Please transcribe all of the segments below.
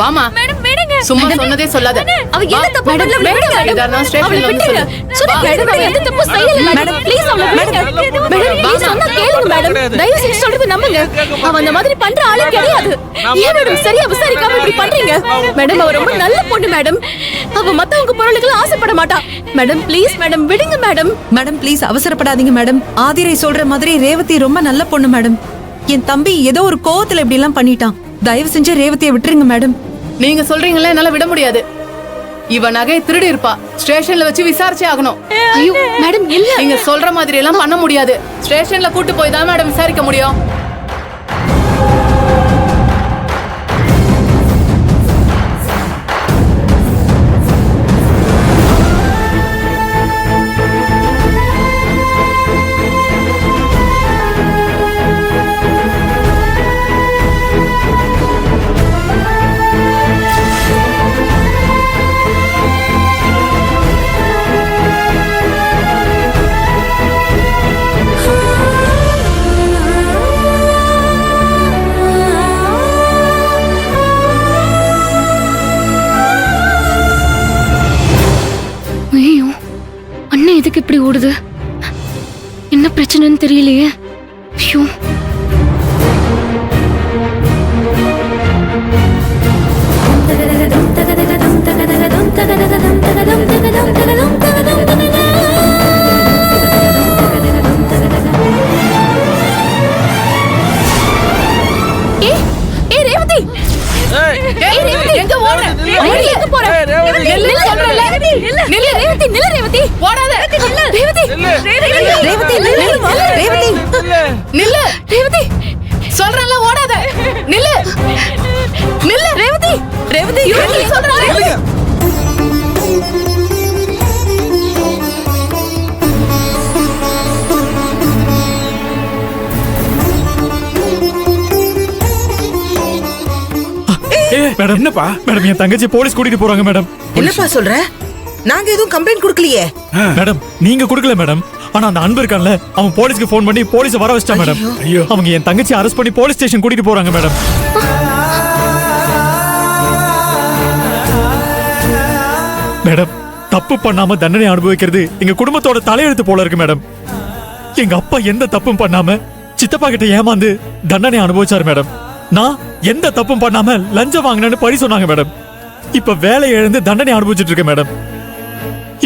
வாமா. மேடம் விடுங்க. சும்மா சொன்னதே சொல்லாத. அவ என்ன தப்பு பண்ணல விடுங்க. இதனா ஸ்டேஷன்ல வந்து சொல்லு. சொன்னா மேடம் அவ எந்த தப்பு செய்யல மேடம். ப்ளீஸ் அவள விடுங்க. மேடம் ப்ளீஸ் சொன்னா கேளுங்க மேடம். தயவு செஞ்சு சொல்றது நம்புங்க. அவ அந்த மாதிரி பண்ற ஆளே கிடையாது. ஏன் மேடம் சரியா விசாரிக்காம இப்படி பண்றீங்க? மேடம் அவ ரொம்ப நல்ல பொண்ணு மேடம். அவ மத்தவங்க பொருளுக்கு ஆசைப்பட மாட்டா. மேடம் ப்ளீஸ் மேடம் விடுங்க மேடம். மேடம் ப்ளீஸ் அவசரப்படாதீங்க மேடம். ஆதிரை சொல்ற மாதிரி ரேவதி ரொம்ப நல்ல பொண்ணு மேடம். என் தம்பி ஏதோ ஒரு கோவத்துல இப்படி எல்லாம் பண்ணிட்டான். தயவு செஞ்சு ரேவதியை விட்டுருங்க மேடம். நீங்க சொல்றீங்களா என்னால விட முடியாது. இவ நகையை திருடி இருப்பா. ஸ்டேஷன்ல வச்சு விசாரிச்சே ஆகணும். ஐயோ மேடம் இல்ல. நீங்க சொல்ற மாதிரி எல்லாம் பண்ண முடியாது. ஸ்டேஷன்ல கூட்டி போய் தான் மேடம் விசாரிக்க முடியும். எதுக்கு இப்படி ஓடுது? என்ன பிரச்சனைன்னு தெரியலையே. ஐயோ எங்க ஓடுற? எங்க போற? நில்லு சொல்றல. நில்லு ரேவதி, நில்லு ரேவதி. ஓடாத. ரேவதி. ரேவதி நில்லு. ரேவதி. நில்லு. ரேவதி. சொல்றல ஓடாத. நில்லு. நில்லு ரேவதி. ரேவதி நில்லு சொல்றல. மேடம் என்னப்பா? மேடம் என் தங்கச்சி போலீஸ் கூட்டிட்டு போறாங்க மேடம். என்னப்பா சொல்ற? நாங்க எதுவும் கம்ப்ளைண்ட் கொடுக்கலையே. மேடம் நீங்க கொடுக்கல மேடம். ஆனா அந்த அன்பு இருக்கான்ல, அவன் போலீஸ்க்கு போன் பண்ணி போலீஸ் வர வச்சிட்டான் மேடம். ஐயோ அவங்க என் தங்கச்சி அரெஸ்ட் பண்ணி போலீஸ் ஸ்டேஷன் கூட்டிட்டு போறாங்க மேடம். மேடம் தப்பு பண்ணாம தண்டனை அனுபவிக்கிறது எங்க குடும்பத்தோட தலையெழுத்து போல இருக்கு மேடம். எங்க அப்பா எந்த தப்பும் பண்ணாம சித்தப்பா கிட்ட ஏமாந்து தண்டனை அனுபவிச்சாரு மேடம். நான் எந்த தப்பும் பண்ணாம லஞ்சம் வாங்கினேன்னு பழி சொன்னாங்க மேடம். இப்ப வேலையை இழந்து தண்டனை அனுபவிச்சுட்டு இருக்கேன் மேடம்.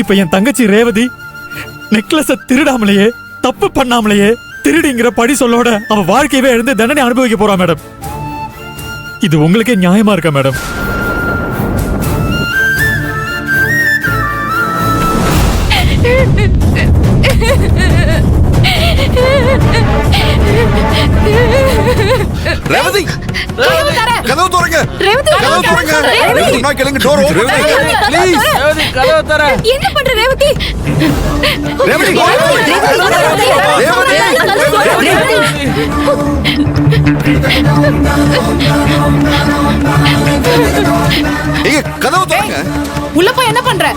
இப்ப என் தங்கச்சி ரேவதி நெக்லஸ திருடாமலேயே தப்பு பண்ணாமலேயே திருடிங்கிற பழி சொல்லோட அவ வாழ்க்கையவே இழந்து தண்டனை அனுபவிக்க போறா மேடம். இது உங்களுக்கே நியாயமா இருக்கா மேடம்? ரேவதி கதவு திறங்க. ரேவதி கதவு திறங்க. ரேவதி நான் கேளுங்க டோர் ஓபன் பண்ணுங்க ப்ளீஸ். ரேவதி கதவு தர. என்ன பண்ற ரேவதி? ரேவதி ஏய் கதவு திறங்க. உள்ள போய் என்ன பண்ற?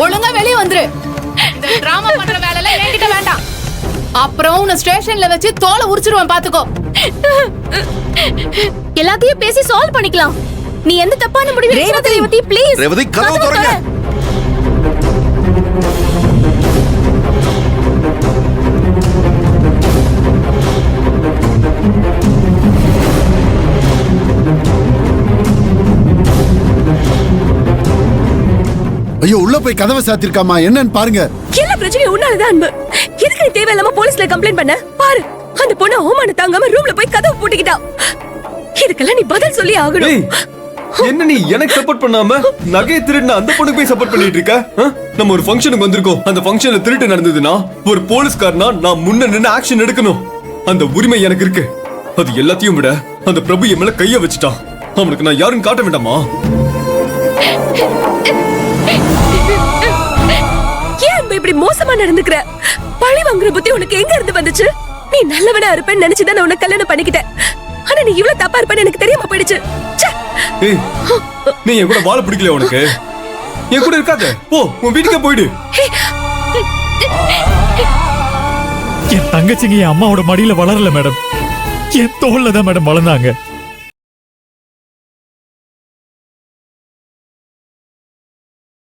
ஒழுங்கா வெளிய வந்துரு. இந்த டிராமா பண்ற வேலை எல்லாம் என்கிட்ட வேண்டாம். அப்புறம் உன்னை ஸ்டேஷன்ல வச்சு தோலை உரிச்சிருவேன் பாத்துக்கோ. எல்லாத்தையும் பேசி சால்வ் பண்ணிக்கலாம். நீ எந்த தப்பான முடிவு எடுக்காத ரேவதி ப்ளீஸ். ரேவதி கதவு திறங்க. ஐயோ உள்ள போய் கதவை சாத்திருக்காமா என்னன்னு பாருங்க. எல்லா பிரச்சனையும் உன்னாலதான் அன்பு. எதுக்கு நீ தேவையில்லாம போலீஸ்ல கம்ப்ளைண்ட் பண்ண? பாரு அந்த பொண்ணு அவமான தாங்காம ரூம்ல போய் கதவு பூட்டிக்கிட்டா. இதுக்கெல்லாம் நீ பதில் சொல்லி ஆகணும். என்ன நீ எனக்கு சப்போர்ட் பண்ணாம நகையை திருடின அந்த பொண்ணுக்கு போய் சப்போர்ட் பண்ணிட்டு இருக்க? நம்ம ஒரு ஃபங்க்ஷனுக்கு வந்திருக்கோம். அந்த ஃபங்க்ஷன்ல திருட்டு நடந்ததுன்னா ஒரு போலீஸ்காரனா நான் முன்ன நின்னு ஆக்ஷன் எடுக்கணும். அந்த உரிமை எனக்கு இருக்கு. அது எல்லாத்தையும் விட அந்த பிரபு என் மேல கைய வச்சுட்டான். அவனுக்கு நான் யாரும் காட்ட வேண்டாமா? ஏன் இப்படி மோசமா நடந்துக்கிற? பழி வாங்குற புத்தி உனக்கு எங்க இருந்து வந்துச்சு? நீ நல்லவனா இருப்பேன்னு நினைச்சுதான் நான் உன்னை கல்யாணம் பண்ணிக்கிட்டேன். ஆனா நீ இவ்வளவு தப்பா இருப்பேன்னு எனக்கு தெரியாம போயிடுச்சு. ஏய் நீ என் கூட வாழ பிடிக்கல உனக்கு? என் கூட இருக்காத, போ உன் வீட்டுக்கே போயிடு. என் தங்கச்சிங்க என் அம்மாவோட மடியில வளரல மேடம். என் தோல்ல தான் மேடம் வளர்ந்தாங்க.